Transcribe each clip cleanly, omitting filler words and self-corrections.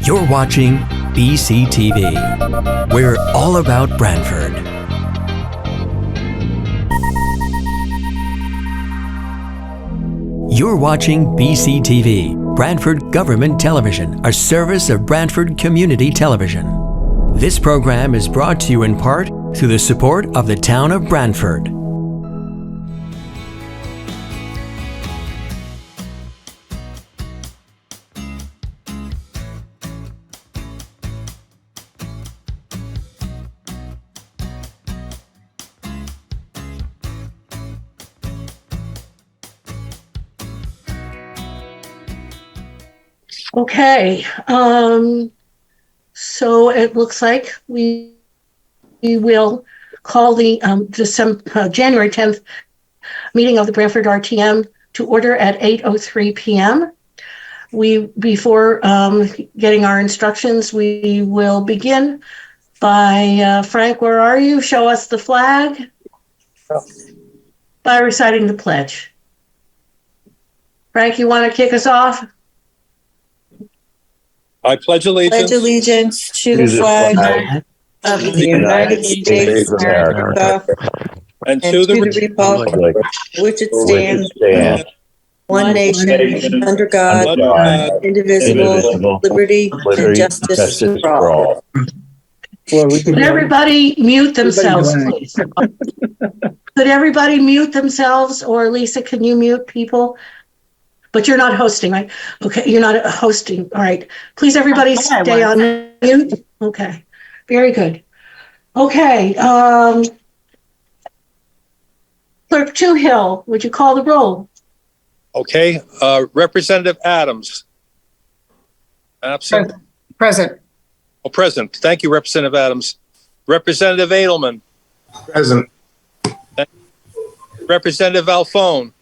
You're watching BCTV. We're all about Branford. You're watching BCTV, Branford Government Television, a service of Branford Community Television. This program is brought to you in part through the support of the town of Branford. Okay, so it looks like we will call the January 10th meeting of the Branford RTM to order at 8:03 p.m. Before getting our instructions, we will begin by, Frank, where are you? Show us the flag. By reciting the pledge. Frank, you want to kick us off? I pledge allegiance to the flag of the United States of America and and to the republic which it stands, one nation, under God, indivisible, liberty and justice for all. Could everybody mute themselves, please? Could everybody mute themselves? Or Lisa, can you mute people? But you're not hosting, right? Okay, you're not hosting. All right. Please, everybody stay on mute. Okay, very good. Okay. Clerk Toohill, would you call the roll? Okay. Representative Adams. Absent. Present. Oh, present. Thank you, Representative Adams. Representative Edelman. Present. Representative Alphone.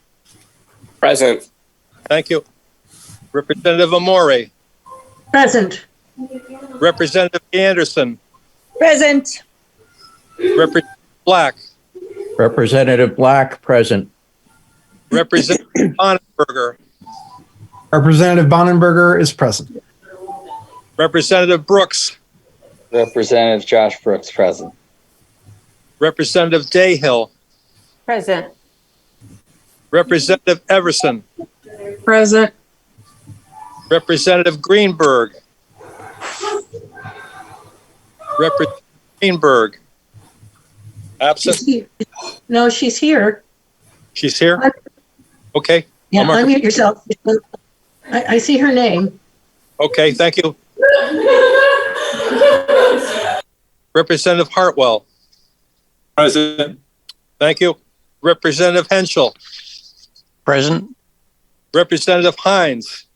Present. Thank you. Representative Amore. Present. Representative Anderson. Present. Representative Black. Representative Black, present. Representative Bonenberger. Representative Bonenberger is present. Representative Brooks. Representative Josh Brooks, present. Representative Dayhill. Present. Representative Everson. Present. Representative Greenberg. Representative Greenberg. Absent. No, she's here. She's here? Okay. Yeah, unmute yourself. I see her name. Okay, thank you. Representative Hartwell. Present. Thank you. Representative Henschel. Present. Representative Hines.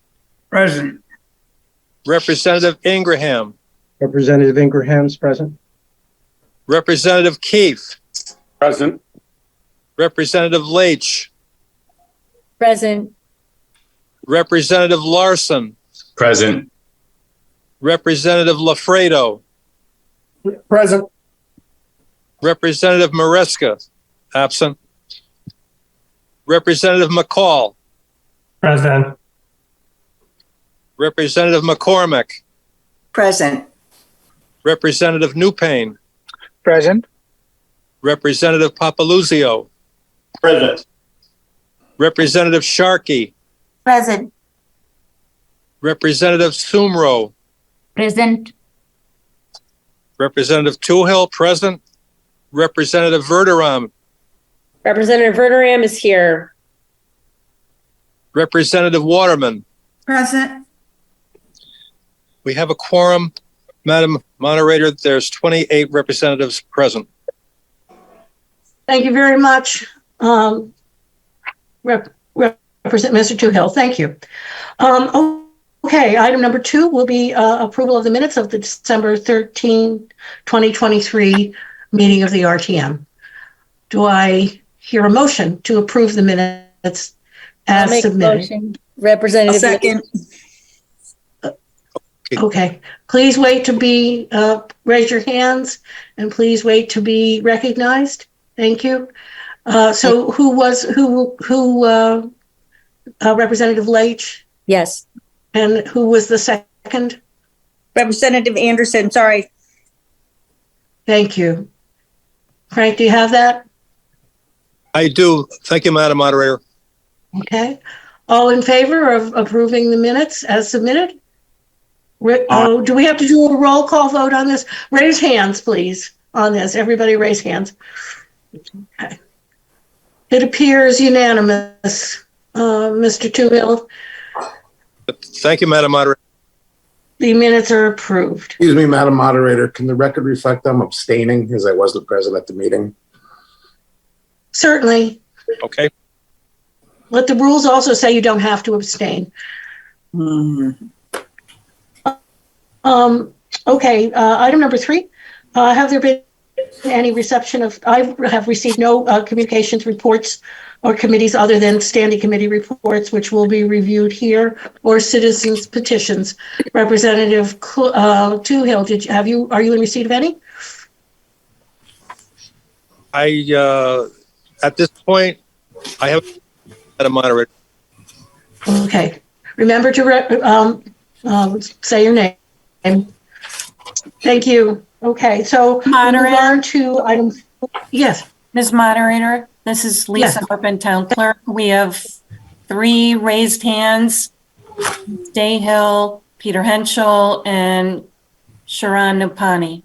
Present. Representative Ingraham. Representative Ingraham's present. Representative Keefe. Present. Representative Leach. Present. Representative Larson. Present. Representative Lafredo. Present. Representative Maresca. Absent. Representative McCall. Present. Representative McCormick. Present. Representative Newpayne. Present. Representative Papaluzio. Present. Representative Sharkey. Present. Representative Sumro. Present. Representative Toohill, present. Representative Verderam. Representative Verderam is here. Representative Waterman. Present. We have a quorum. Madam Moderator, there's 28 representatives present. Thank you very much, Representative Mr. Toohill. Thank you. Okay, item number 2 will be approval of the minutes of the December 13, 2023 meeting of the RTM. Do I hear a motion to approve the minutes as submitted? Representative. Second. Okay, please wait to be, raise your hands and please wait to be recognized. Thank you. So Representative Leach? Yes. And who was the second? Representative Anderson, sorry. Thank you. Frank, do you have that? I do. Thank you, Madam Moderator. Okay. All in favor of approving the minutes as submitted? Oh, do we have to do a roll call vote on this? Raise hands, please, on this. Everybody raise hands. Okay. It appears unanimous. Mr. Toohill, Thank you, Madam Moderator. the minutes are approved. Excuse me, Madam Moderator, can the record reflect I'm abstaining as I wasn't present at the meeting? Certainly. Okay. But the rules also say you don't have to abstain. Okay, item number 3. Have there been any reception of, I have received no communications reports or committees other than standing committee reports, which will be reviewed here, or citizens petitions. Representative Toohill, are you in receipt of any? At this point, I have Madam Moderator. Okay, remember to say your name. Thank you. Okay, so we'll move on to item. Yes. Ms. Moderator, this is Lisa Urban, Town Clerk. We have 3 raised hands. Dayhill, Peter Henschel, and Sharon Nupani.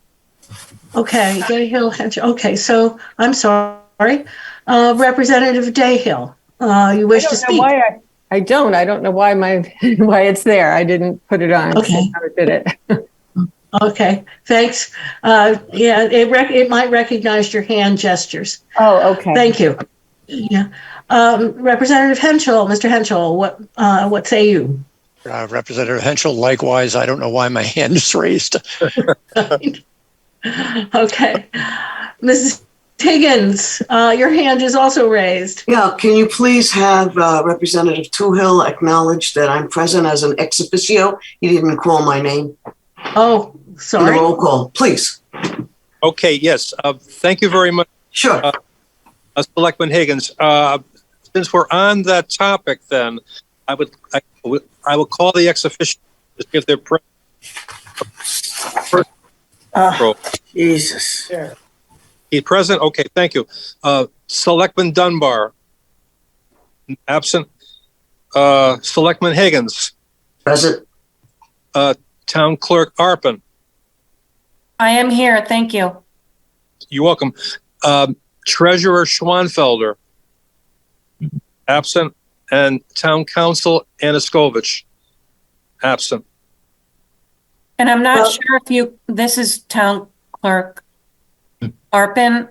Okay, Dayhill. Okay, so I'm sorry. Representative Dayhill, you wish to speak? I don't know why why it's there. I didn't put it on. Okay. So I never did it. Okay, thanks. Yeah, it might recognize your hand gestures. Oh, okay. Thank you. Yeah. Representative Henschel, Mr. Henschel, what say you? Representative Henschel, likewise, I don't know why my hand is raised. Okay. Mrs. Higgins, your hand is also raised. Yeah, can you please have Representative Toohill acknowledge that I'm present as an ex officio? He didn't call my name. Oh, sorry. In the roll call, please. Okay, yes. Thank you very much. Sure. Selectman Higgins. Since we're on that topic, then I will call the ex officio to see if they're present. Jesus. He's present? Okay, thank you. Selectman Dunbar. Absent. Selectman Higgins. Present. Town Clerk Arpin. I am here. Thank you. You're welcome. Treasurer Schwanfelder. Absent. And Town Council Anaskovich. Absent. And I'm not sure if this is Town Clerk Arpin.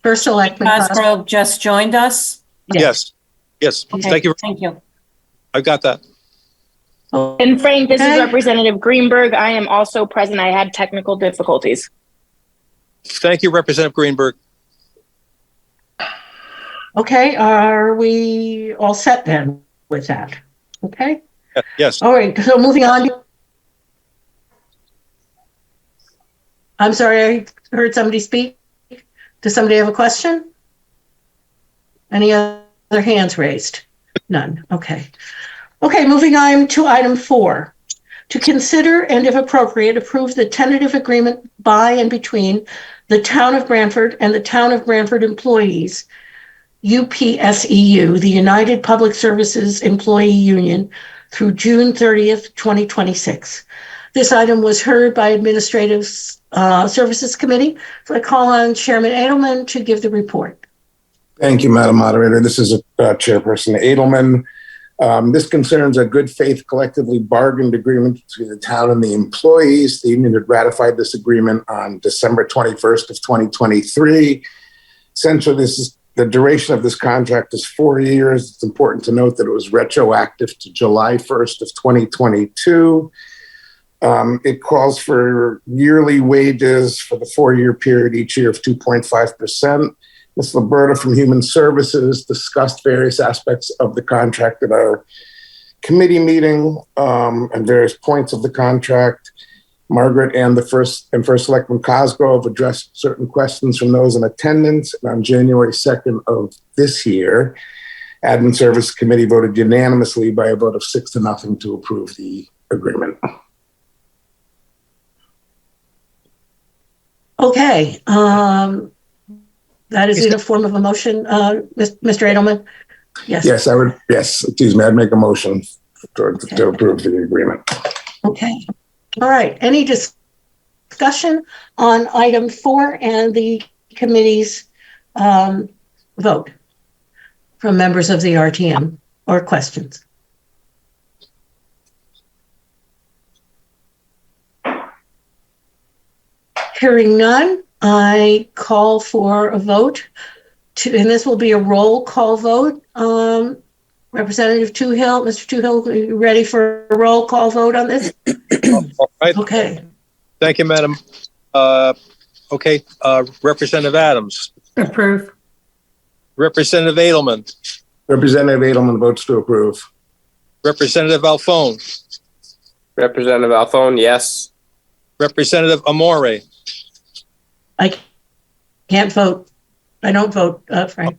First Selectman Cosgrove just joined us. Yes. Okay, thank you. Thank you. I got that. And Frank, this is Representative Greenberg. I am also present. I had technical difficulties. Thank you, Representative Greenberg. Okay, are we all set then with that? Okay. Yes. All right, so moving on. I'm sorry, I heard somebody speak. Does somebody have a question? Any other hands raised? None. Okay. Okay, moving on to item 4. To consider and, if appropriate, approve the tentative agreement by and between the Town of Branford and the Town of Branford employees, UPSEU, the United Public Services Employee Union, through June 30th, 2026. This item was heard by Administrative Services Committee. So I call on Chairman Edelman to give the report. Thank you, Madam Moderator. This is Chairperson Edelman. This concerns a good faith collectively bargained agreement between the town and the employees. The union had ratified this agreement on December 21st of 2023. Essentially, the duration of this contract is 4 years. It's important to note that it was retroactive to July 1st of 2022. It calls for yearly wages for the 4-year period each year of 2.5%. Ms. Liberta from Human Services discussed various aspects of the contract at our committee meeting and various points of the contract. Margaret and First Selectman Cosgrove addressed certain questions from those in attendance. And on January 2nd of this year, Admin Service Committee voted unanimously by a vote of 6-0 to approve the agreement. Okay, that is in a form of a motion, Mr. Edelman? Yes. Yes, excuse me, I'd make a motion to approve the agreement. Okay, all right. Any discussion on item 4 and the committee's vote from members of the RTM or questions? Hearing none, I call for a vote and this will be a roll call vote. Representative Toohill, Mr. Toohill, are you ready for a roll call vote on this? All right. Okay. Thank you, Madam. Okay. Representative Adams. Approve. Representative Edelman. Representative Edelman votes to approve. Representative Alphone. Representative Alphone, yes. Representative Amore. I can't vote. I don't vote, Frank.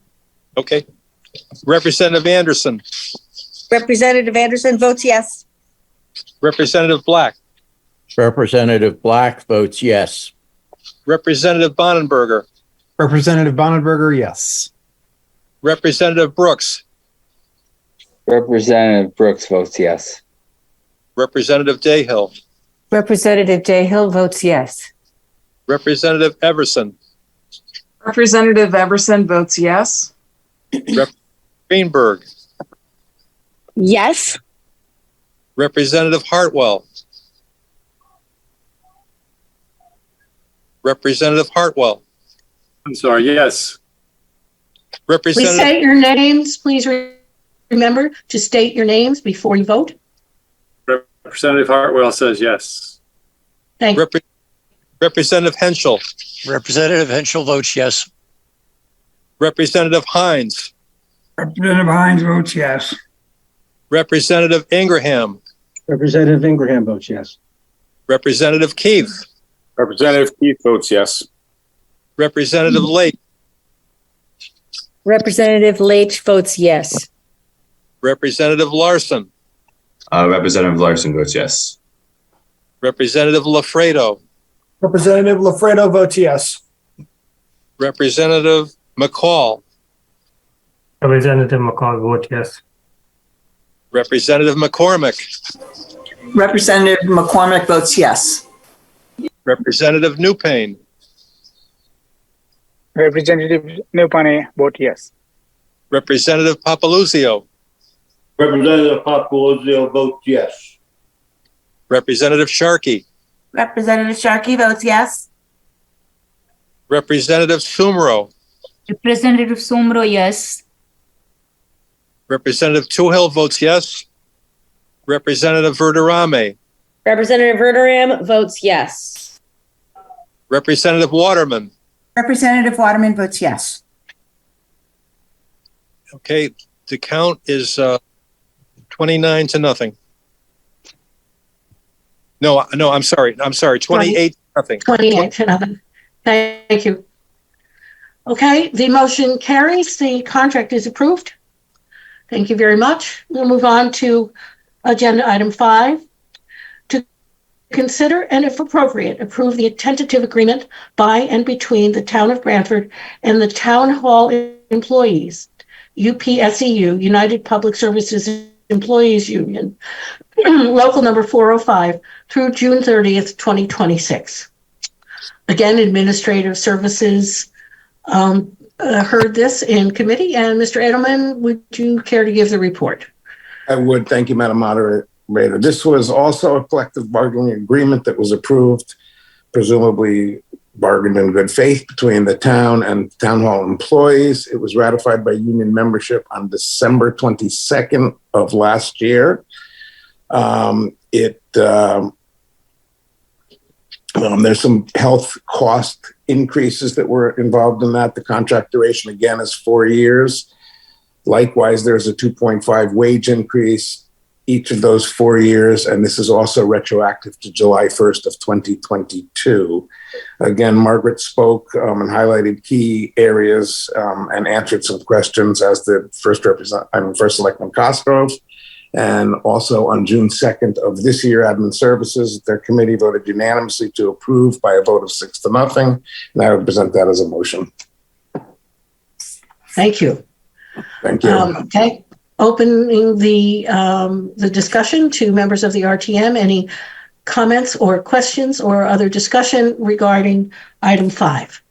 Okay. Representative Anderson. Representative Anderson votes yes. Representative Black. Representative Black votes yes. Representative Bonenberger. Representative Bonenberger, yes. Representative Brooks. Representative Brooks votes yes. Representative Dayhill. Representative Dayhill votes yes. Representative Everson. Representative Everson votes yes. Greenberg. Yes. Representative Hartwell. Representative Hartwell. I'm sorry, yes. Please Representative state your names. Please remember to state your names before you vote. Representative Hartwell says yes. Thank you. Representative Henschel. Representative Henschel votes yes. Representative Hines. Representative Hines votes yes. Representative Ingraham. Representative Ingraham votes yes. Representative Keith. Representative Keith votes yes. Representative Lake. Representative Leach votes yes. Representative Larson. Representative Larson votes yes. Representative Lafredo. Representative Lafredo votes yes. Representative McCall. Representative McCall votes yes. Representative McCormick. Representative McCormick votes yes. Representative Newpayne. Representative Nupani votes yes. Representative Papaluzio. Representative Popolozio votes yes. Representative Sharkey. Representative Sharkey votes yes. Representative Sumro. Representative Sumro, yes. Representative Toohill votes yes. Representative Verderame. Representative Verderam votes yes. Representative Waterman. Representative Waterman votes yes. Okay, the count is 29-0. No, I'm sorry. 28-0. 28-0. Thank you. Okay, the motion carries. The contract is approved. Thank you very much. We'll move on to agenda item 5. To consider and, if appropriate, approve the tentative agreement by and between the Town of Branford and the Town Hall Employees, UPSEU, United Public Services Employees Union, local number 405, through June 30th, 2026. Again, Administrative Services heard this in committee. And Mr. Edelman, would you care to give the report? I would. Thank you, Madam Moderator. This was also a collective bargaining agreement that was approved, presumably bargained in good faith between the town and town hall employees. It was ratified by union membership on December 22nd of last year. There's some health cost increases that were involved in that. The contract duration, again, is 4 years. Likewise, there's a 2.5 wage increase each of those 4 years, and this is also retroactive to July 1st of 2022. Again, Margaret spoke and highlighted key areas and answered some questions as the first Selectman Cosgrove. And also on June 2nd of this year, Admin Services, their committee voted unanimously to approve by a vote of 6-0. And I would present that as a motion. Thank you. Thank you. Okay. Opening the discussion to members of the RTM. Any comments or questions or other discussion regarding item 5?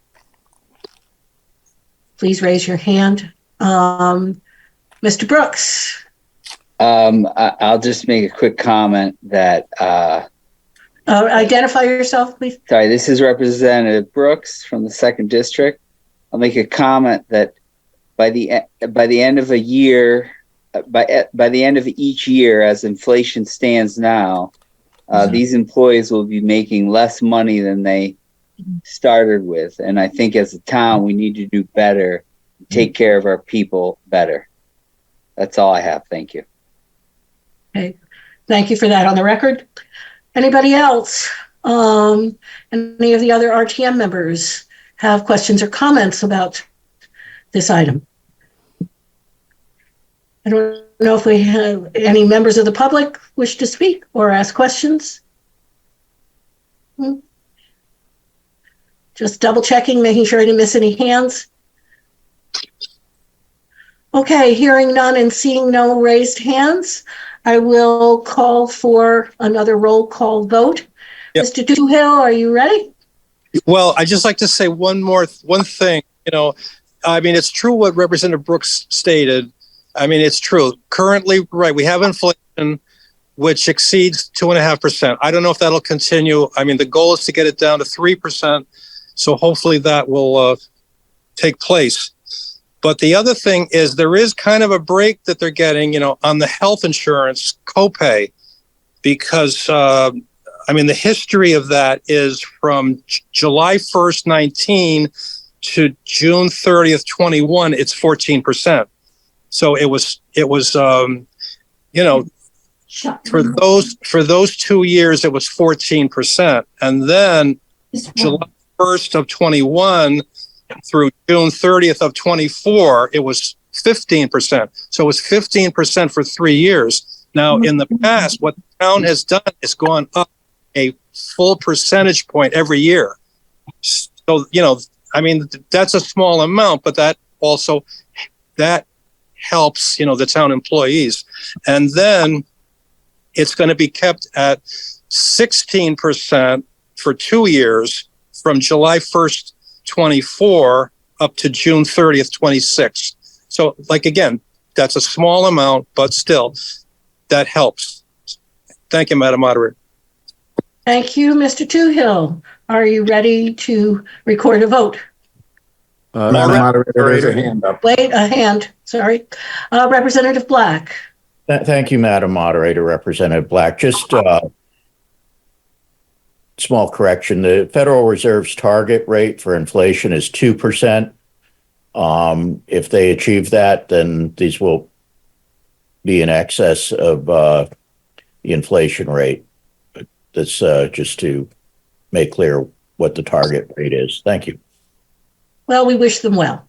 Please raise your hand. Mr. Brooks. I'll just make a quick comment that identify yourself, please. Sorry, this is Representative Brooks from the 2nd District. I'll make a comment that by the end of a year, by the end of each year, as inflation stands now, these employees will be making less money than they started with. And I think as a town, we need to do better, take care of our people better. That's all I have. Thank you. Okay. Thank you for that on the record. Anybody else? Any of the other RTM members have questions or comments about this item? I don't know if we have any members of the public wish to speak or ask questions. Just double checking, making sure I didn't miss any hands. Okay, hearing none and seeing no raised hands, I will call for another roll call vote. Yep. Mr. Toohill, are you ready? Well, I'd just like to say one thing. I mean, it's true what Representative Brooks stated. I mean, it's true. Currently, right, we have inflation, which exceeds 2.5%. I don't know if that'll continue. I mean, the goal is to get it down to 3%. So hopefully that will take place. But the other thing is there is kind of a break that they're getting, on the health insurance copay, because, I mean, the history of that is from July 1st, 19 to June 30th, 21, it's 14%. So it was, for those 2 years, it was 14%. And then July 1st of 21 through June 30th of 24, it was 15%. So it was 15% for 3 years. Now, in the past, what the town has done is gone up a full percentage point every year. So, I mean, that's a small amount, but that helps, the town employees. And then it's going to be kept at 16% for 2 years from July 1st, 24 up to June 30th, 26. So, again, that's a small amount, but still, that helps. Thank you, Madam Moderator. Thank you, Mr. Toohill. Are you ready to record a vote? Madam Moderator, there's a hand up. Wait, a hand. Sorry. Representative Black. Thank you, Madam Moderator. Representative Black. Just small correction. The Federal Reserve's target rate for inflation is 2%. If they achieve that, then these will be in excess of the inflation rate. That's just to make clear what the target rate is. Thank you. Well, we wish them well.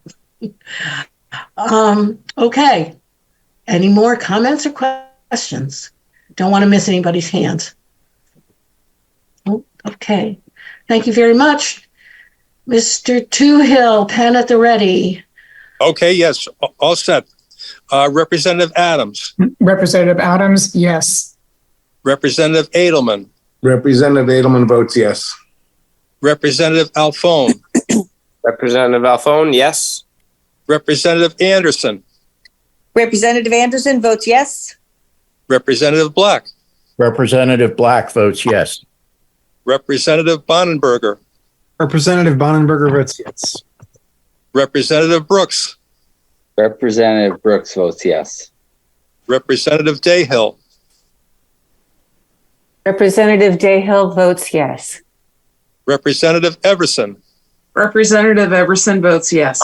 Okay. Any more comments or questions? Don't want to miss anybody's hands. Oh, okay. Thank you very much. Mr. Toohill, pen at the ready. Okay, yes, all set. Representative Adams. Representative Adams, yes. Representative Edelman. Representative Edelman votes yes. Representative Alphone. Representative Alphone, yes. Representative Anderson. Representative Anderson votes yes. Representative Black. Representative Black votes yes. Representative Bonenberger. Representative Bonenberger votes yes. Representative Brooks. Representative Brooks votes yes. Representative Dayhill. Representative Dayhill votes yes. Representative Everson. Representative Everson votes yes.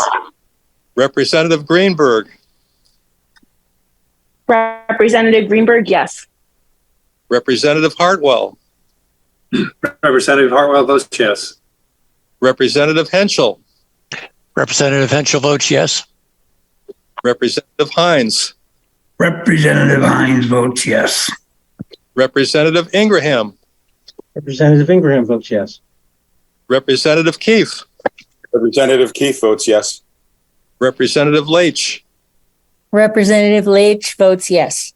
Representative Greenberg. Representative Greenberg, yes. Representative Hartwell. Representative Hartwell votes yes. Representative Henschel. Representative Henschel votes yes. Representative Hines. Representative Hines votes yes. Representative Ingraham. Representative Ingraham votes yes. Representative Keefe. Representative Keefe votes yes. Representative Leach. Representative Leach votes yes.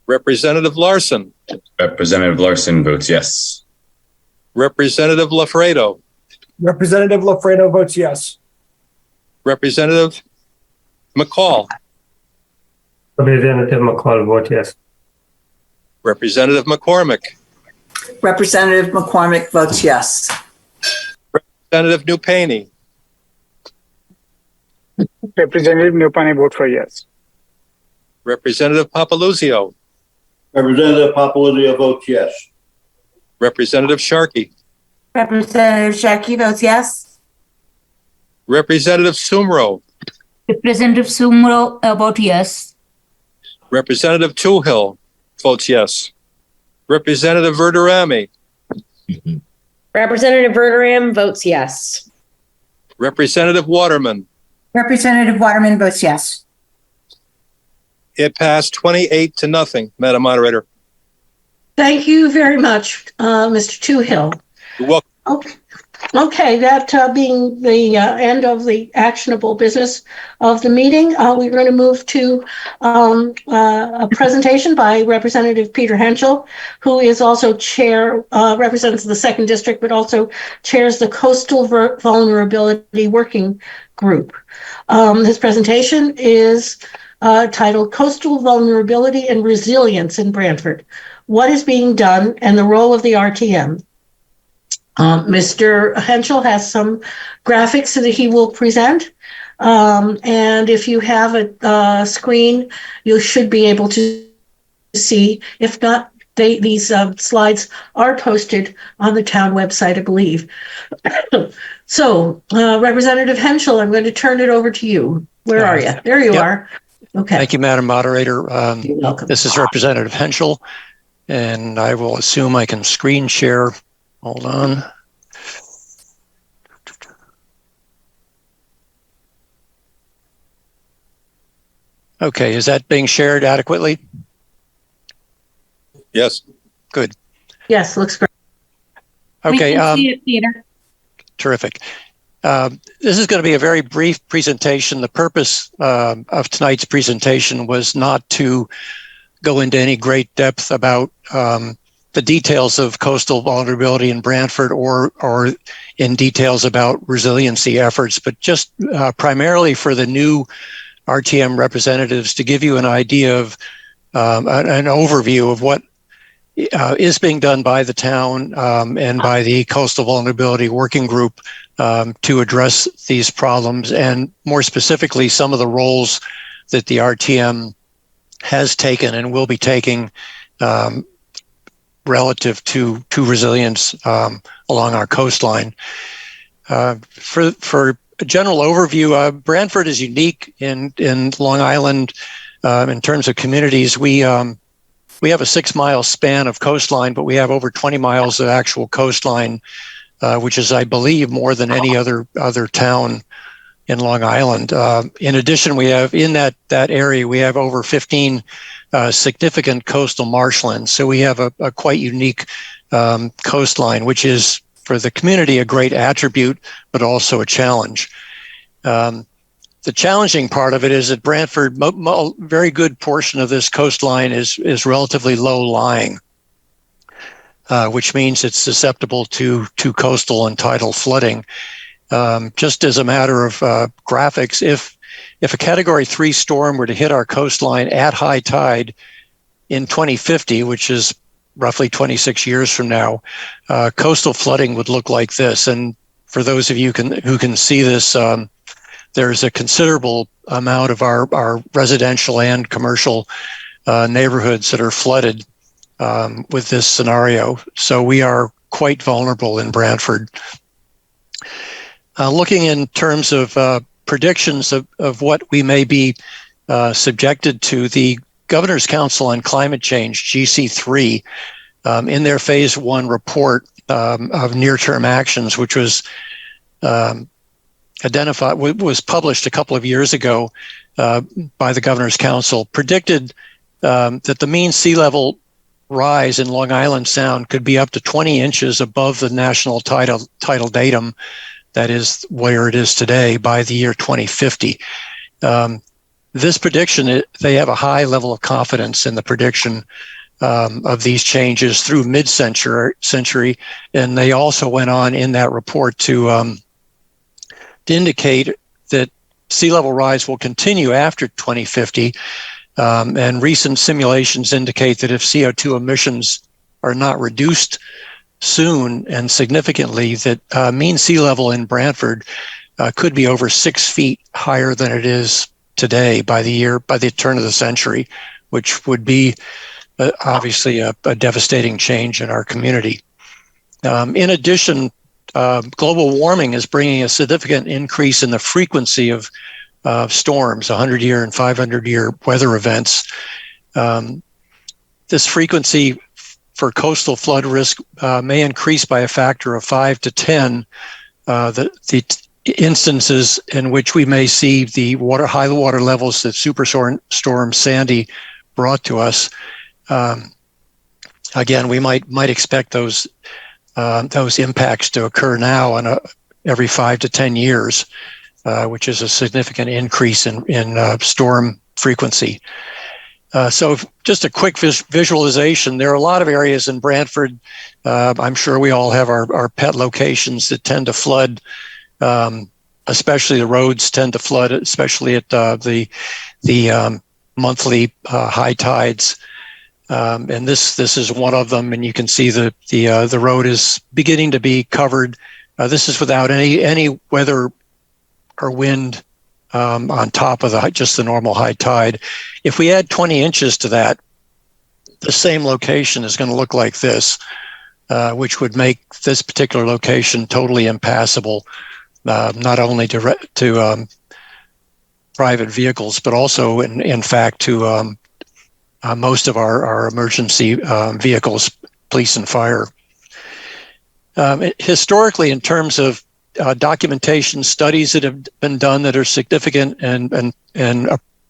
Representative Larson. Representative Larson votes yes. Representative Lafredo. Representative Lafredo votes yes. Representative McCall. Representative McCall votes yes. Representative McCormick. Representative McCormick votes yes. Representative Nupany. Representative Nupany votes for yes. Representative Papaluzio. Representative Papaluzio votes yes. Representative Sharkey. Representative Sharkey votes yes. Representative Sumro. Representative Sumro votes yes. Representative Toohill votes yes. Representative Verderami. Representative Verderam votes yes. Representative Waterman. Representative Waterman votes yes. It passed 28-0, Madam Moderator. Thank you very much, Mr. Toohill. You're welcome. Okay, that being the end of the actionable business of the meeting, we're going to move to a presentation by Representative Peter Henschel, who is also represents the 2nd District, but also chairs the Coastal Vulnerability Working Group. His presentation is titled Coastal Vulnerability and Resilience in Branford: What is being done and the role of the RTM. Mr. Henschel has some graphics that he will present. And if you have a screen, you should be able to see. If not, these slides are posted on the town website, I believe. So, Representative Henschel, I'm going to turn it over to you. Where are you? There you are. Okay. Thank you, Madam Moderator. You're welcome. This is Representative Henschel, and I will assume I can screen share. Hold on. Okay, is that being shared adequately? Yes. Good. Yes, looks great. Okay. We can see it, Peter. Terrific. This is going to be a very brief presentation. The purpose of tonight's presentation was not to go into any great depth about the details of coastal vulnerability in Branford or in details about resiliency efforts, but just primarily for the new RTM representatives to give you an idea of an overview of what is being done by the town and by the Coastal Vulnerability Working Group to address these problems, and more specifically, some of the roles that the RTM has taken and will be taking relative to resilience along our coastline. For a general overview, Branford is unique in Long Island in terms of communities. We have a 6-mile span of coastline, but we have over 20 miles of actual coastline, which is, I believe, more than any other town in Long Island. In addition, we have in that area, we have over 15 significant coastal marshlands. So we have a quite unique coastline, which is for the community a great attribute, but also a challenge. The challenging part of it is that Branford, a very good portion of this coastline is relatively low lying, which means it's susceptible to coastal and tidal flooding. Just as a matter of graphics, if a Category 3 storm were to hit our coastline at high tide in 2050, which is roughly 26 years from now, coastal flooding would look like this. And for those of you who can see this, there's a considerable amount of our residential and commercial neighborhoods that are flooded with this scenario. So we are quite vulnerable in Branford. Looking in terms of predictions of what we may be subjected to, the Governor's Council on Climate Change, GC3, in their Phase 1 report of near-term actions, which was was published a couple of years ago by the Governor's Council, predicted that the mean sea level rise in Long Island Sound could be up to 20 inches above the national tidal datum, that is where it is today, by the year 2050. This prediction, they have a high level of confidence in the prediction of these changes through mid-century, and they also went on in that report to indicate that sea level rise will continue after 2050. And recent simulations indicate that if CO2 emissions are not reduced soon and significantly, that mean sea level in Branford could be over 6 feet higher than it is today by the turn of the century, which would be obviously a devastating change in our community. In addition, global warming is bringing a significant increase in the frequency of storms, 100-year and 500-year weather events. This frequency for coastal flood risk may increase by a factor of 5 to 10. The instances in which we may see the high water levels that Superstorm Sandy brought to us. Again, we might expect those impacts to occur now on every 5 to 10 years, which is a significant increase in storm frequency. So just a quick visualization, there are a lot of areas in Branford. I'm sure we all have our pet locations that tend to flood, especially the roads tend to flood, especially at the monthly high tides. And this is one of them, and you can see the road is beginning to be covered. This is without any weather or wind on top of just the normal high tide. If we add 20 inches to that, the same location is going to look like this, which would make this particular location totally impassable, not only to private vehicles, but also, in fact, to most of our emergency vehicles, police and fire. Historically, in terms of documentation, studies that have been done that are significant and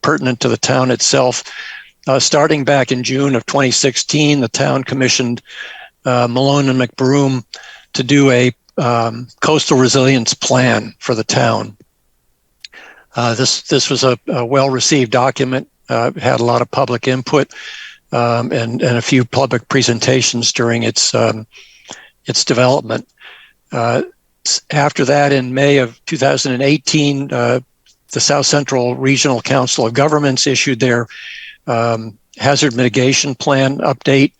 pertinent to the town itself, starting back in June of 2016, the town commissioned Malone and McBroom to do a coastal resilience plan for the town. This was a well-received document. Had a lot of public input and a few public presentations during its development. After that, in May of 2018, the South Central Regional Council of Governments issued their hazard mitigation plan update.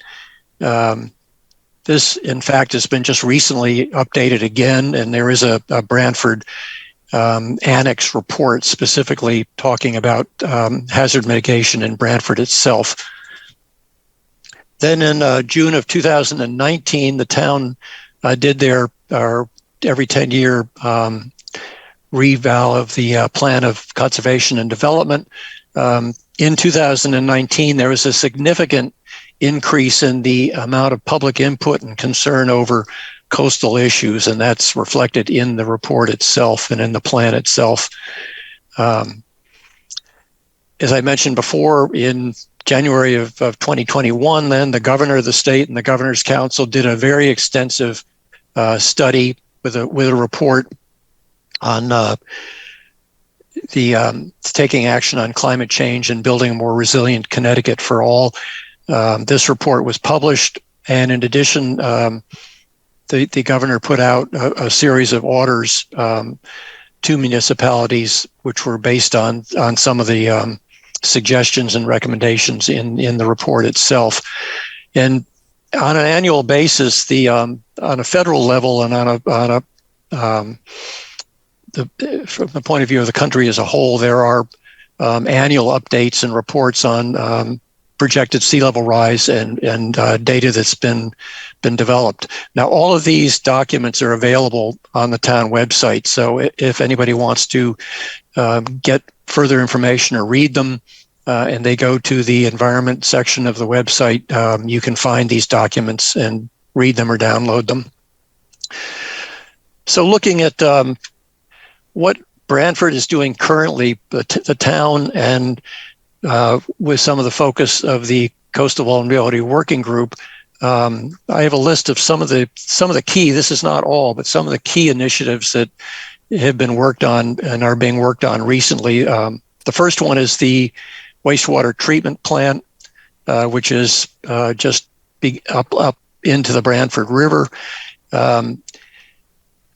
This, in fact, has been just recently updated again, and there is a Branford annex report specifically talking about hazard mitigation in Branford itself. Then in June of 2019, the town did their every 10-year reval of the plan of conservation and development. In 2019, there was a significant increase in the amount of public input and concern over coastal issues, and that's reflected in the report itself and in the plan itself. As I mentioned before, in January of 2021, then the governor of the state and the governor's council did a very extensive study with a report on taking action on climate change and building a more resilient Connecticut for all. This report was published, and in addition, the governor put out a series of orders to municipalities, which were based on some of the suggestions and recommendations in the report itself. And on an annual basis, on a federal level and from the point of view of the country as a whole, there are annual updates and reports on projected sea level rise and data that's been developed. Now, all of these documents are available on the town website. So if anybody wants to get further information or read them, and they go to the environment section of the website, you can find these documents and read them or download them. So looking at what Branford is doing currently, the town, and with some of the focus of the Coastal Vulnerability Working Group, I have a list of some of the key. This is not all, but some of the key initiatives that have been worked on and are being worked on recently. The first one is the wastewater treatment plant, which is just up into the Branford River.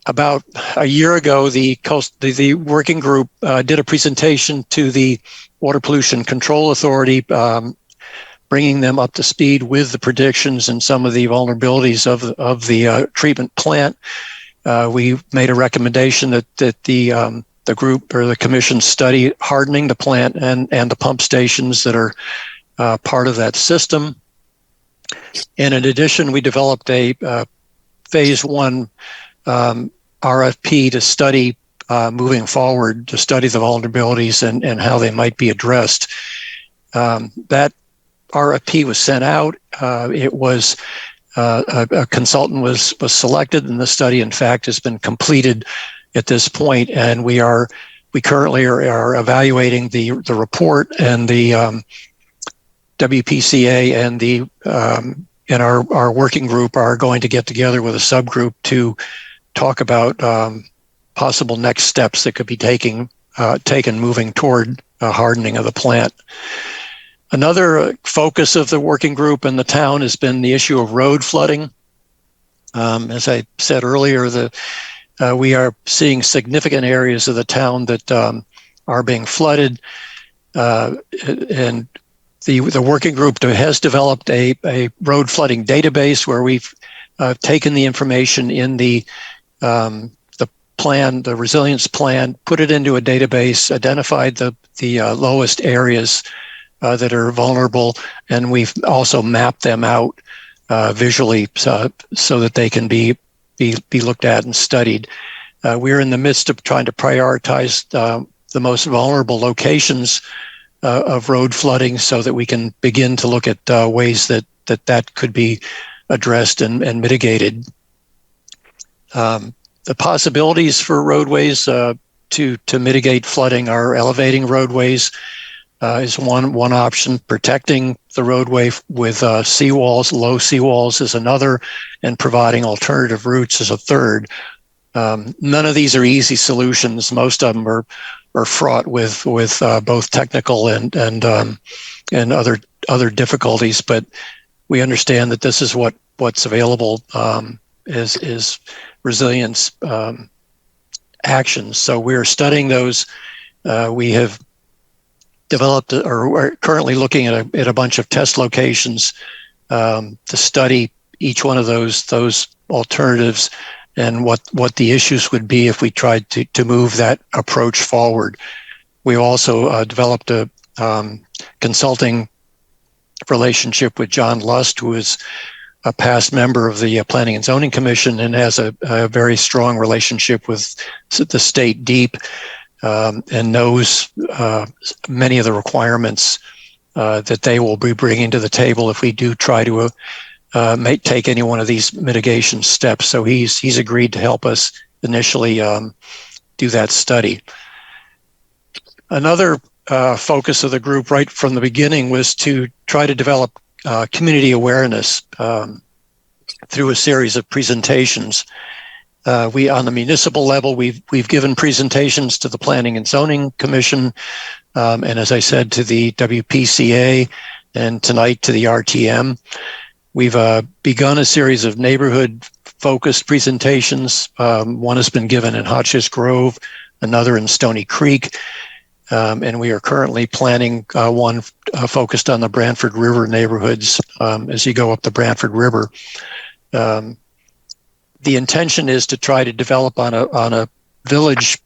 About a year ago, the working group did a presentation to the Water Pollution Control Authority, bringing them up to speed with the predictions and some of the vulnerabilities of the treatment plant. We made a recommendation that the group or the commission study hardening the plant and the pump stations that are part of that system. And in addition, we developed a phase one RFP to study moving forward, to study the vulnerabilities and how they might be addressed. That RFP was sent out. It was a consultant was selected, and the study, in fact, has been completed at this point. And we currently are evaluating the report, and the WPCA and our working group are going to get together with a subgroup to talk about possible next steps that could be taken moving toward hardening of the plant. Another focus of the working group and the town has been the issue of road flooding. As I said earlier, we are seeing significant areas of the town that are being flooded, and the working group has developed a road flooding database where we've taken the information in the plan, the resilience plan, put it into a database, identified the lowest areas that are vulnerable, and we've also mapped them out visually so that they can be looked at and studied. We're in the midst of trying to prioritize the most vulnerable locations of road flooding so that we can begin to look at ways that could be addressed and mitigated. The possibilities for roadways to mitigate flooding are elevating roadways is one option. Protecting the roadway with seawalls, low seawalls is another, and providing alternative routes is a third. None of these are easy solutions. Most of them are fraught with both technical and other difficulties. But we understand that this is what's available is resilience actions. So we're studying those. We have developed or are currently looking at a bunch of test locations to study each one of those alternatives and what the issues would be if we tried to move that approach forward. We also developed a consulting relationship with John Lust, who is a past member of the Planning and Zoning Commission and has a very strong relationship with the state DEEP, and knows many of the requirements that they will be bringing to the table if we do try to take any one of these mitigation steps. So he's agreed to help us initially do that study. Another focus of the group right from the beginning was to try to develop community awareness through a series of presentations. We, on the municipal level, we've given presentations to the Planning and Zoning Commission, and as I said, to the WPCA, and tonight to the RTM. We've begun a series of neighborhood-focused presentations. One has been given in Hotchkiss Grove, another in Stony Creek, and we are currently planning one focused on the Branford River neighborhoods as you go up the Branford River. The intention is to try to develop on a village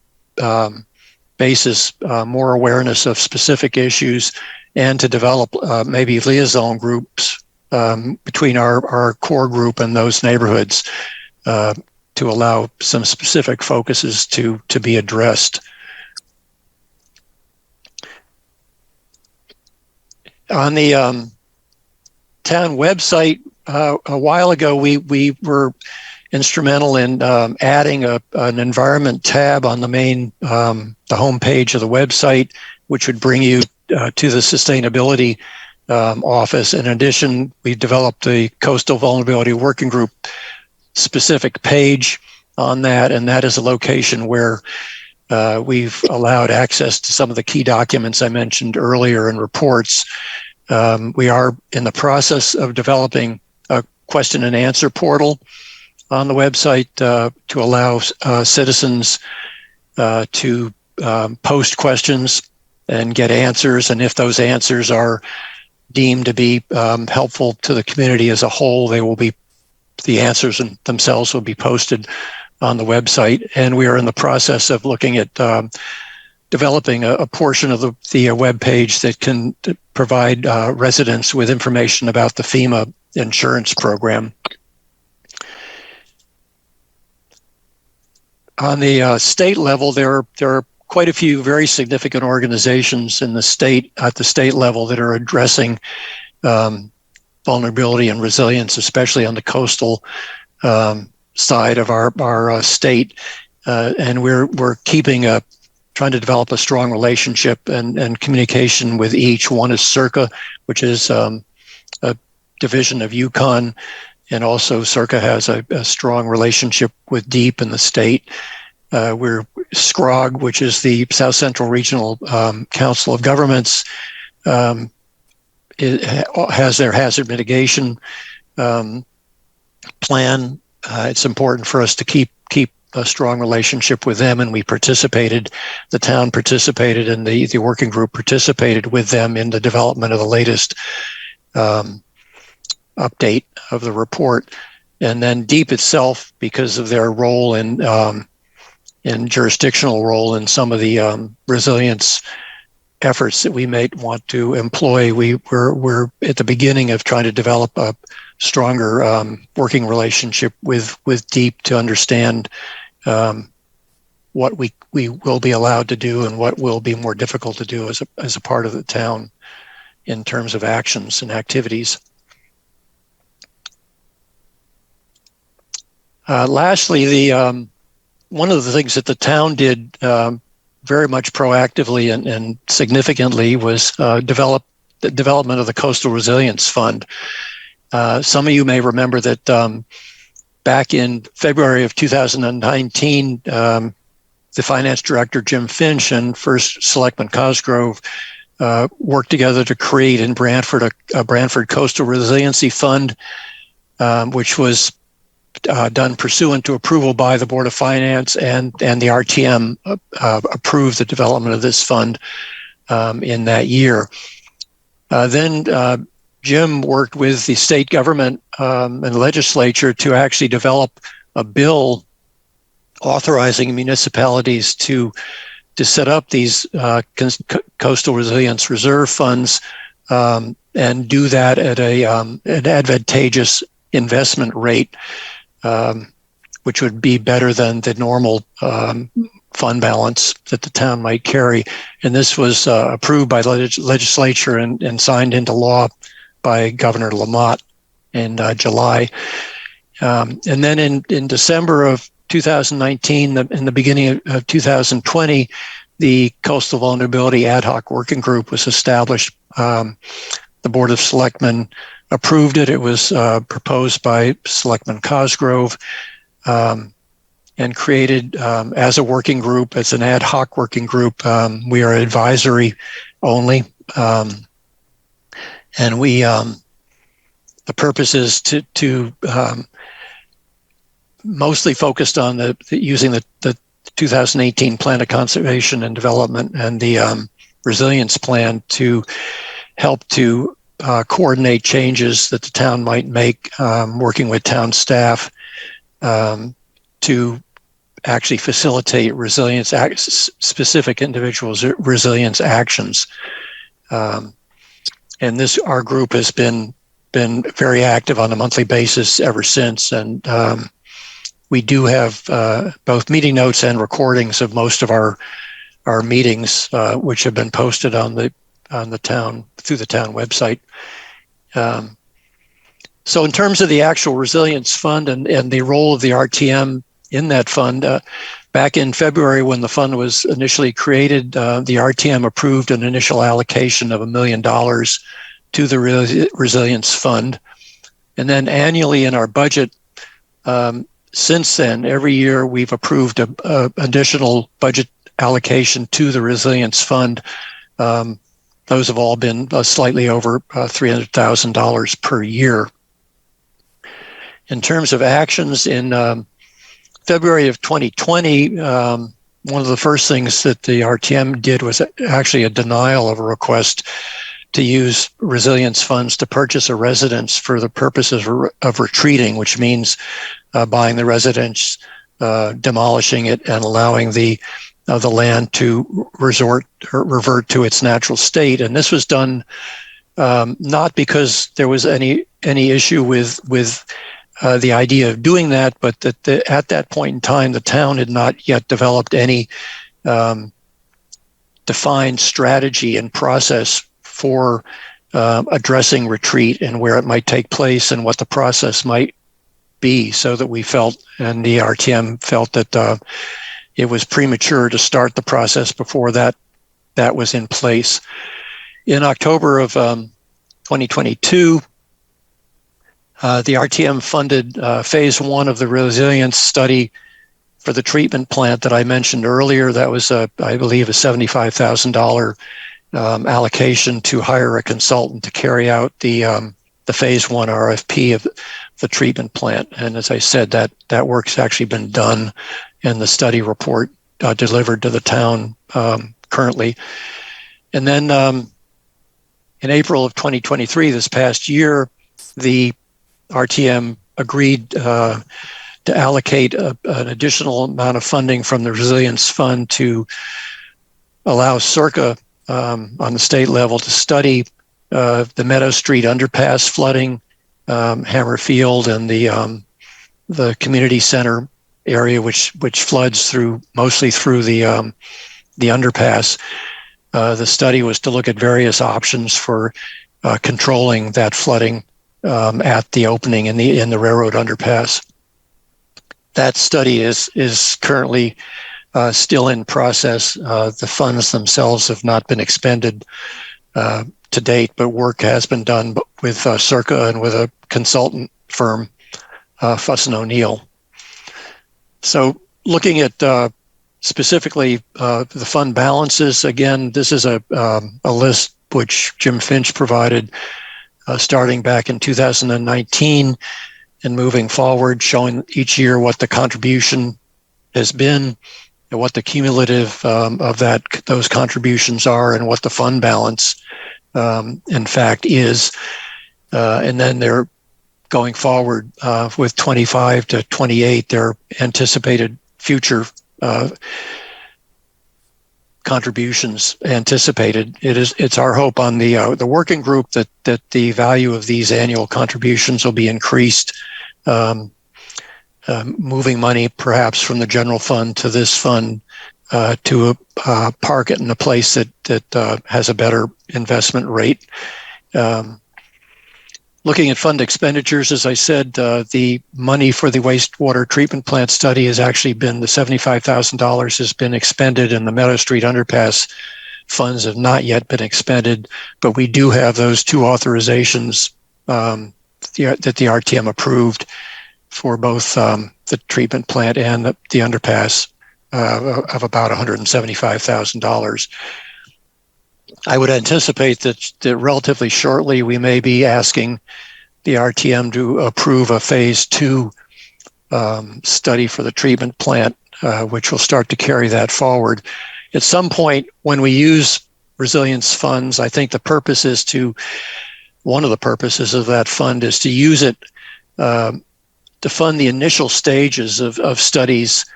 basis more awareness of specific issues, and to develop maybe liaison groups between our core group and those neighborhoods to allow some specific focuses to be addressed. On the town website, a while ago, we were instrumental in adding an environment tab on the main, the home page of the website, which would bring you to the sustainability office. In addition, we developed the Coastal Vulnerability Working Group specific page on that, and that is a location where we've allowed access to some of the key documents I mentioned earlier and reports. We are in the process of developing a question and answer portal on the website to allow citizens to post questions and get answers. And if those answers are deemed to be helpful to the community as a whole, the answers themselves will be posted on the website. And we are in the process of looking at developing a portion of the web page that can provide residents with information about the FEMA insurance program. On the state level, there are quite a few very significant organizations in the state, at the state level, that are addressing vulnerability and resilience, especially on the coastal side of our state. And we're trying to develop a strong relationship and communication with each. One is CIRCA, which is a division of Yukon, and also CIRCA has a strong relationship with DEEP in the state. We're SCROG, which is the South Central Regional Council of Governments. It has their hazard mitigation plan. It's important for us to keep a strong relationship with them, and the town participated, and the working group participated with them in the development of the latest update of the report. And then DEEP itself, because of their role in jurisdictional role in some of the resilience efforts that we may want to employ, we're at the beginning of trying to develop a stronger working relationship with DEEP to understand what we will be allowed to do and what will be more difficult to do as a part of the town in terms of actions and activities. Lastly, one of the things that the town did very much proactively and significantly was the development of the Coastal Resilience Fund. Some of you may remember that back in February of 2019, the finance director, Jim Finch, and first Selectman Cosgrove worked together to create in Branford a Branford Coastal Resiliency Fund, which was done pursuant to approval by the Board of Finance, and the RTM approved the development of this fund in that year. Then Jim worked with the state government and the legislature to actually develop a bill authorizing municipalities to set up these coastal resilience reserve funds and do that at an advantageous investment rate, which would be better than the normal fund balance that the town might carry. And this was approved by the legislature and signed into law by Governor Lamont in July. And then in December of 2019, in the beginning of 2020, the Coastal Vulnerability Ad Hoc Working Group was established. The Board of Selectmen approved it. It was proposed by Selectman Cosgrove and created as a working group, as an ad hoc working group. We are advisory only. And the purpose is to mostly focused on using the 2018 Plan of Conservation and Development and the Resilience Plan to help to coordinate changes that the town might make, working with town staff to actually facilitate resilience, specific individuals' resilience actions. And our group has been very active on a monthly basis ever since. And we do have both meeting notes and recordings of most of our meetings, which have been posted on the town, through the town website. So in terms of the actual resilience fund and the role of the RTM in that fund, back in February when the fund was initially created, the RTM approved an initial allocation of $1 million to the resilience fund. And then annually in our budget, since then, every year we've approved a additional budget allocation to the resilience fund. Those have all been slightly over $300,000 per year. In terms of actions, in February of 2020, one of the first things that the RTM did was actually a denial of a request to use resilience funds to purchase a residence for the purposes of retreating, which means buying the residence, demolishing it, and allowing the land to revert to its natural state. And this was done not because there was any issue with the idea of doing that, but that at that point in time, the town had not yet developed any defined strategy and process for addressing retreat and where it might take place and what the process might be, so that we felt, and the RTM felt, that it was premature to start the process before that was in place. In October of 2022, the RTM funded phase 1 of the resilience study for the treatment plant that I mentioned earlier. That was, I believe, a $75,000 allocation to hire a consultant to carry out the phase 1 RFP of the treatment plant. And as I said, that work's actually been done, and the study report delivered to the town currently. And then in April of 2023, this past year, the RTM agreed to allocate an additional amount of funding from the Resilience Fund to allow Circa on the state level to study the Meadow Street underpass flooding, Hammerfield, and the community center area, which floods mostly through the underpass. The study was to look at various options for controlling that flooding at the opening in the railroad underpass. That study is currently still in process. The funds themselves have not been expended to date, but work has been done with Circa and with a consultant firm, Fuss and O'Neill. So looking at specifically the fund balances, again, this is a list which Jim Finch provided starting back in 2019 and moving forward, showing each year what the contribution has been and what the cumulative of those contributions are and what the fund balance in fact is. And then they're going forward with 25 to 28, their anticipated future contributions anticipated. It's our hope on the working group that the value of these annual contributions will be increased, moving money perhaps from the general fund to this fund to park it in a place that has a better investment rate. Looking at fund expenditures, as I said, the money for the wastewater treatment plant study has actually been, the $75,000 has been expended, and the Meadow Street underpass funds have not yet been expended, but we do have those two authorizations that the RTM approved for both the treatment plant and the underpass of about $175,000. I would anticipate that relatively shortly we may be asking the RTM to approve a phase 2 study for the treatment plant, which will start to carry that forward. At some point when we use resilience funds, I think one of the purposes of that fund is to use it to fund the initial stages of studies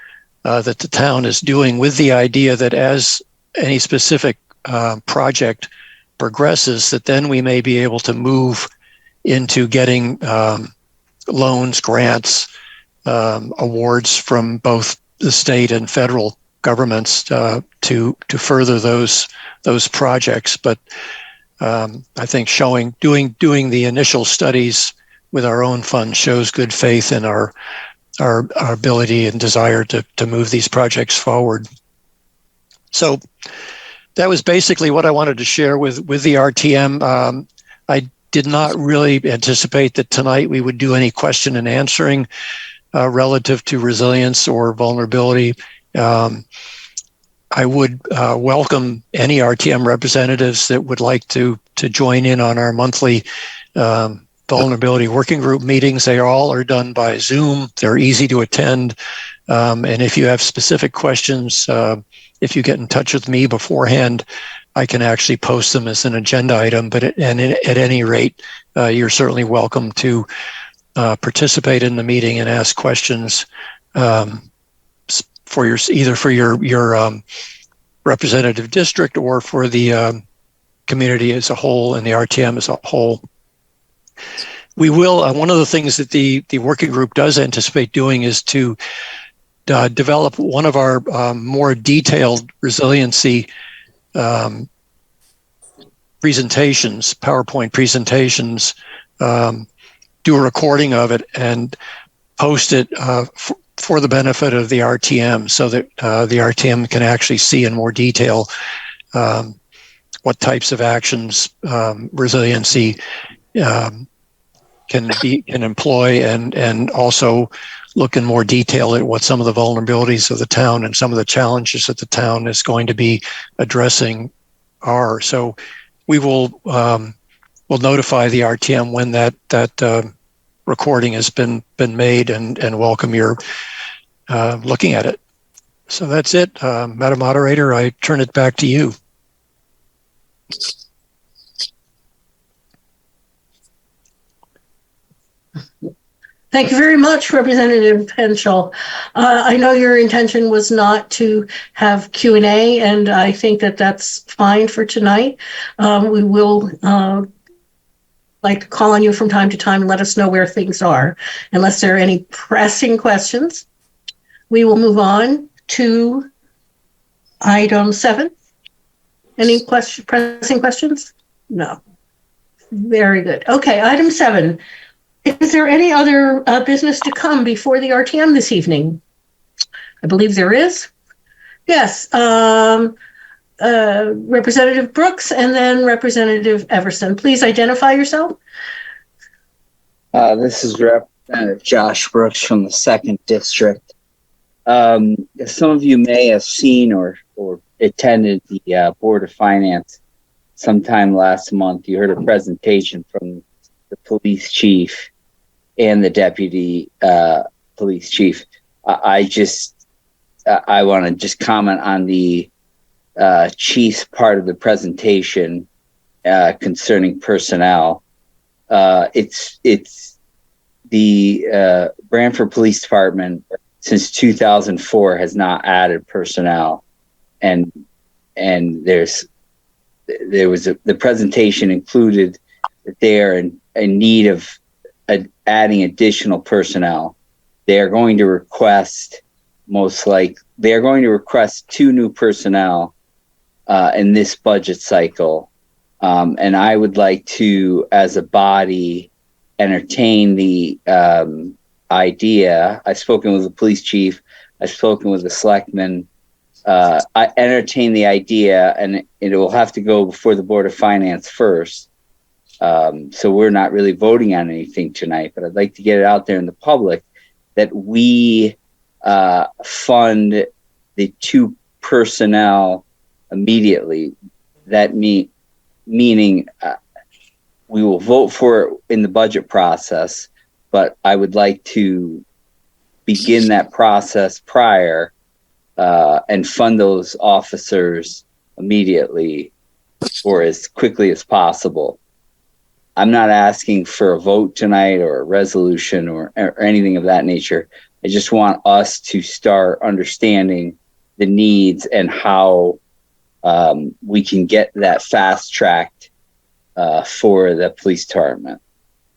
that the town is doing, with the idea that as any specific project progresses, that then we may be able to move into getting loans, grants, awards from both the state and federal governments to further those projects. But I think doing the initial studies with our own funds shows good faith in our ability and desire to move these projects forward. So that was basically what I wanted to share with the RTM. I did not really anticipate that tonight we would do any question and answering relative to resilience or vulnerability. I would welcome any RTM representatives that would like to join in on our monthly vulnerability working group meetings. They all are done by Zoom. They're easy to attend. And if you have specific questions, if you get in touch with me beforehand, I can actually post them as an agenda item. But at any rate, you're certainly welcome to participate in the meeting and ask questions for your representative district or for the community as a whole and the RTM as a whole. We will, one of the things that the working group does anticipate doing is to develop one of our more detailed resiliency presentations, PowerPoint presentations, do a recording of it and post it for the benefit of the RTM so that the RTM can actually see in more detail what types of actions resiliency can employ and also look in more detail at what some of the vulnerabilities of the town and some of the challenges that the town is going to be addressing are. So we will we'll notify the RTM when that recording has been made and welcome your looking at it. So that's it. Madam Moderator, I turn it back to you. Thank you very much, Representative Henschel. I know your intention was not to have Q&A, and I think that that's fine for tonight. We will like to call on you from time to time and let us know where things are, unless there are any pressing questions. We will move on to item 7. Any pressing questions? No. Very good. Okay, item 7. Is there any other business to come before the RTM this evening? I believe there is. Yes. Representative Brooks and then Representative Everson. Please identify yourself. This is Representative Josh Brooks from the 2nd District. Some of you may have seen or attended the Board of Finance sometime last month. You heard a presentation from the police chief and the deputy police chief. I want to just comment on the chief's part of the presentation concerning personnel. It's the Branford Police Department since 2004 has not added personnel, and the presentation included that they are in need of adding additional personnel. They are going to request 2 new personnel in this budget cycle. And I would like to, as a body, entertain the idea. I've spoken with the police chief. I've spoken with the selectman. I entertain the idea, and it will have to go before the Board of Finance first. So we're not really voting on anything tonight, but I'd like to get it out there in the public that we fund the 2 personnel immediately. That meaning we will vote for it in the budget process, but I would like to begin that process prior and fund those officers immediately or as quickly as possible. I'm not asking for a vote tonight or a resolution or anything of that nature. I just want us to start understanding the needs and how we can get that fast-tracked for the police department.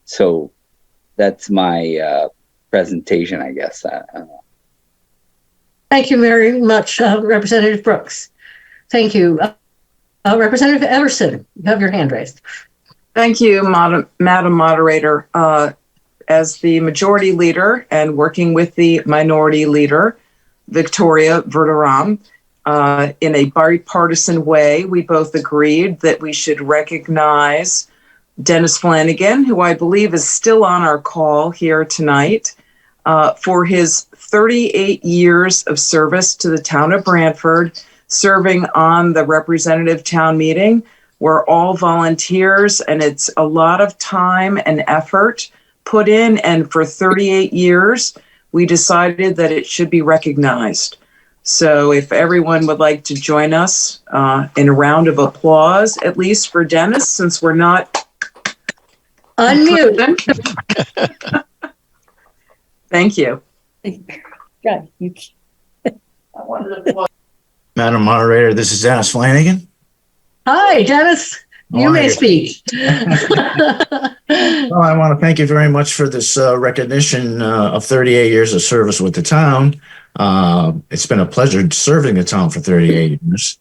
So that's my presentation, I guess. I don't know. Thank you very much, Representative Brooks. Thank you. Representative Everson, you have your hand raised. Thank you, Madam Moderator. as the majority leader and working with the minority leader, Victoria Verderam, in a bipartisan way. We both agreed that we should recognize Dennis Flanagan, who I believe is still on our call here tonight, for his 38 years of service to the town of Branford, serving on the representative town meeting. We're all volunteers, and it's a lot of time and effort put in. And for 38 years, we decided that it should be recognized. So if everyone would like to join us in a round of applause, at least for Dennis, since we're not unmute. Thank you. God, you. Madam Moderator, this is Dennis Flanagan. Hi, Dennis. You may speak. Well, I want to thank you very much for this recognition of 38 years of service with the town. It's been a pleasure serving the town for 38 years,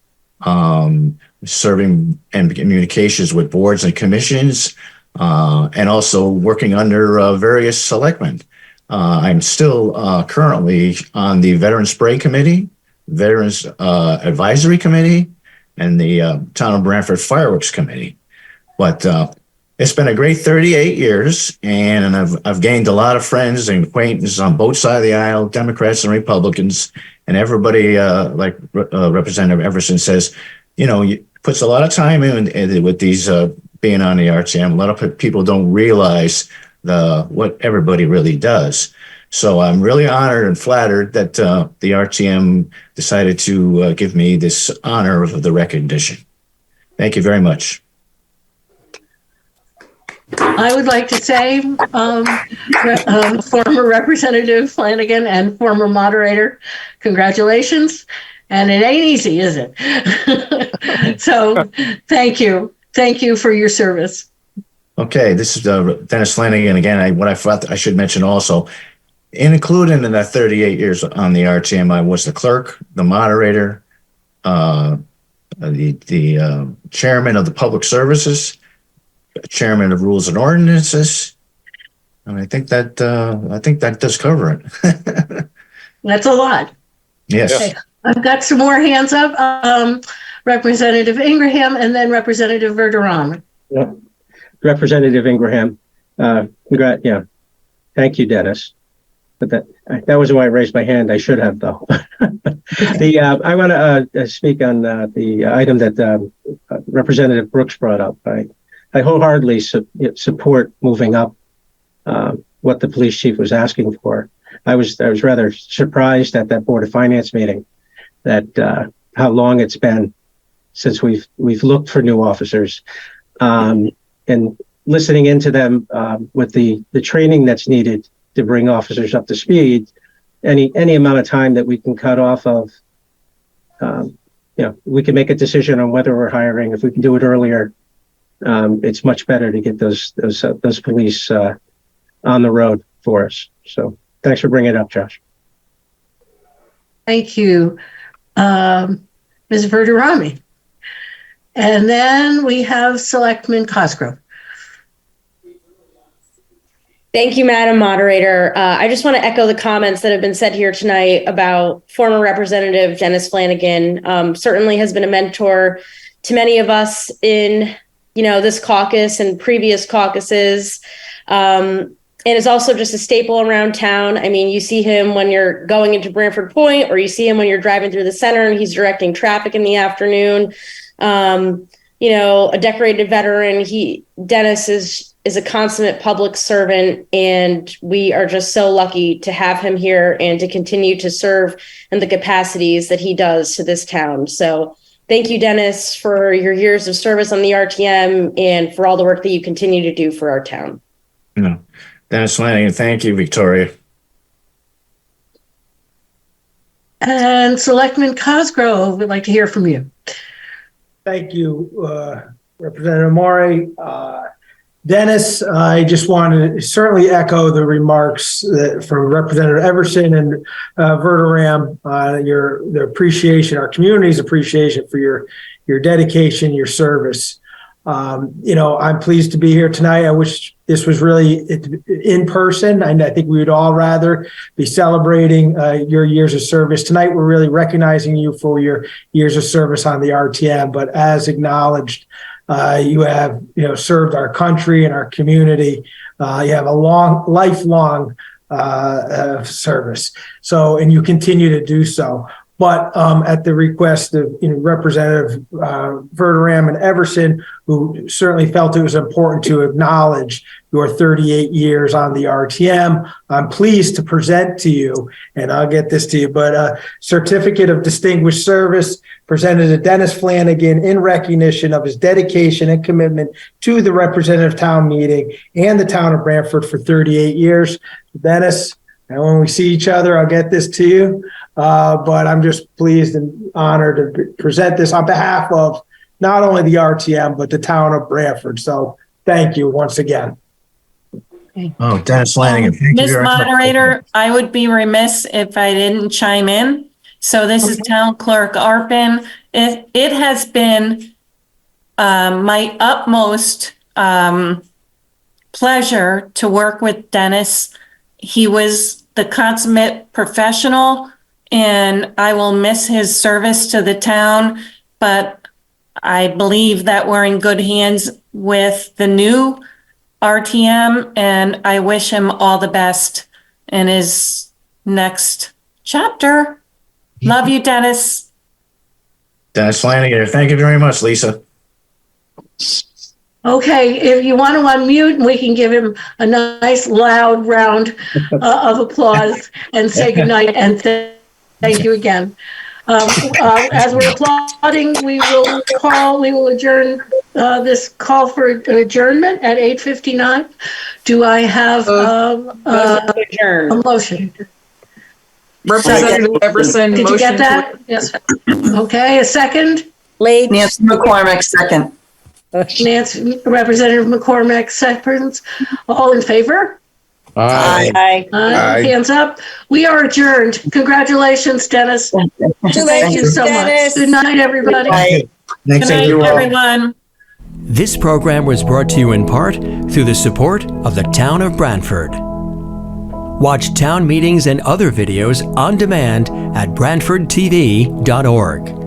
serving in communications with boards and commissions, and also working under various selectmen. I'm still currently on the Veterans Spray Committee, Veterans Advisory Committee, and the Town of Branford Fireworks Committee. But it's been a great 38 years, and I've gained a lot of friends and acquaintances on both sides of the aisle, Democrats and Republicans, and everybody, like Representative Everson says, you know, puts a lot of time in with these being on the RTM. A lot of people don't realize what everybody really does. So I'm really honored and flattered that the RTM decided to give me this honor of the recognition. Thank you very much. I would like to say, former Representative Flanagan and former moderator, congratulations. And it ain't easy, is it? So thank you. Thank you for your service. Okay, this is Dennis Flanagan again. What I thought I should mention also, included in that 38 years on the RTM, I was the clerk, the moderator, the chairman of the public services, chairman of rules and ordinances, and I think that does cover it. That's a lot. Yes. Okay. I've got some more hands up. Representative Ingraham and then Representative Verderam. Yeah. Representative Ingraham. Yeah. Thank you, Dennis. But that was why I raised my hand. I should have, though. I want to speak on the item that Representative Brooks brought up. I wholeheartedly support moving up what the police chief was asking for. I was rather surprised at that Board of Finance meeting that how long it's been since we've looked for new officers, and listening into them with the training that's needed to bring officers up to speed. Any amount of time that we can cut off of, we can make a decision on whether we're hiring. If we can do it earlier, it's much better to get those police on the road for us. So thanks for bringing it up, Josh. Thank you, Ms. Verderami. And then we have Selectman Cosgrove. Thank you, Madam Moderator. I just want to echo the comments that have been said here tonight about former Representative Dennis Flanagan. Certainly has been a mentor to many of us in, this caucus and previous caucuses. And is also just a staple around town. I mean, you see him when you're going into Branford Point, or you see him when you're driving through the center and he's directing traffic in the afternoon. A decorated veteran. Dennis is a consummate public servant, and we are just so lucky to have him here and to continue to serve in the capacities that he does to this town. So thank you, Dennis, for your years of service on the RTM and for all the work that you continue to do for our town. No. Dennis Flanagan, thank you, Victoria. And Selectman Cosgrove, we'd like to hear from you. Thank you, Representative Maury. Dennis, I just want to certainly echo the remarks from Representative Everson and Verderam, the appreciation, our community's appreciation for your dedication, your service. I'm pleased to be here tonight. I wish this was really in person. I think we would all rather be celebrating your years of service. Tonight, we're really recognizing you for your years of service on the RTM, but as acknowledged, you have served our country and our community. You have a lifelong service. And you continue to do so. But at the request of Representative Verderam and Everson, who certainly felt it was important to acknowledge your 38 years on the RTM, I'm pleased to present to you, and I'll get this to you, but a certificate of distinguished service presented to Dennis Flanagan in recognition of his dedication and commitment to the representative town meeting and the town of Branford for 38 years. Dennis, and when we see each other, I'll get this to you. But I'm just pleased and honored to present this on behalf of not only the RTM, but the town of Branford. So thank you once again. Oh, Dennis Flanagan. Thank you Ms. very much. Moderator, I would be remiss if I didn't chime in. So this is Town Clerk Arpin. It has been my utmost pleasure to work with Dennis. He was the consummate professional, and I will miss his service to the town, but I believe that we're in good hands with the new RTM, and I wish him all the best in his next chapter. Love you, Dennis. Dennis Flanagan. Thank you very much, Lisa. Okay, if you want to unmute, we can give him a nice loud round of applause and say goodnight and thank you again. As we're applauding, we will adjourn this call for adjournment at 8:59. Do I have a motion? Representative Everson. Did you get that? Yes. Okay, a second? Late. Nancy McCormick, second. Nancy, Representative McCormick, seconds. All in favor? Aye. Aye. Aye. Hands up. We are adjourned. Congratulations, Dennis. Thank you so much. Good night, everybody. Good night, everyone. This program was brought to you in part through the support of the Town of Branford. Watch town meetings and other videos on demand at BranfordTV.org.